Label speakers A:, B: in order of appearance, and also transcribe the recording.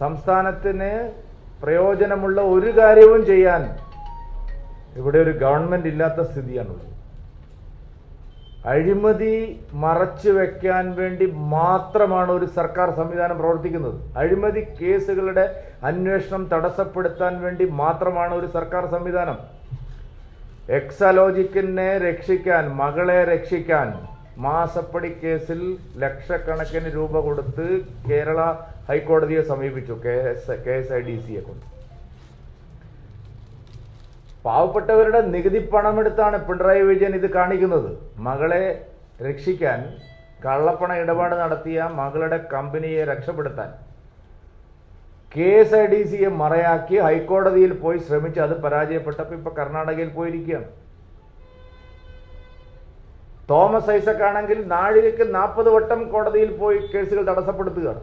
A: സംസ്ഥാനത്തിന് പ്രയോജനമുള്ള ഒരു കാര്യവും ചെയ്യാൻ ഇവിടെ ഒരു ഗവൺമെന്റ് ഇല്ലാത്ത സ്ഥിതിയാണുള്ളത്. അഴിമതി മറച്ചു വെക്കാൻ വേണ്ടി മാത്രമാണ് ഒരു സർക്കാർ സംവിധാനം പ്രവർത്തിക്കുന്നത്. അഴിമതി കേസുകളുടെ അന്വേഷണം തടസ്സപ്പെടുത്താൻ വേണ്ടി മാത്രമാണ് ഒരു സർക്കാർ സംവിധാനം. എക്സാലോജിക്കിനെ രക്ഷിക്കാൻ, മകളെ രക്ഷിക്കാൻ മാസപ്പടി കേസിൽ ലക്ഷക്കണക്കിന് രൂപ കൊടുത്ത് കേരള ഹൈക്കോടതിയെ സമീപിച്ചു, KSIDCയെ കൊണ്ട്. പാവപ്പെട്ടവരുടെ നികുതി പണമെടുത്താണ് പിണറായി വിജയൻ ഇത് കാണിക്കുന്നത്. മകളെ രക്ഷിക്കാൻ കള്ളപ്പണ ഇടപാട് നടത്തിയ മകളുടെ കമ്പനിയെ രക്ഷപ്പെടുത്താൻ KSIDCയെ മറയാക്കി ഹൈക്കോടതിയിൽ പോയി ശ്രമിച്ച് അത് പരാജയപ്പെട്ടപ്പോൾ ഇപ്പൊ കർണാടകയിൽ പോയിരിക്കുകയാണ്. തോമസ് ഐസക് ആണെങ്കിൽ നാഴികയ്ക്ക് 40 വട്ടം കോടതിയിൽ പോയി കേസുകൾ തടസ്സപ്പെടുത്തുകയാണ്.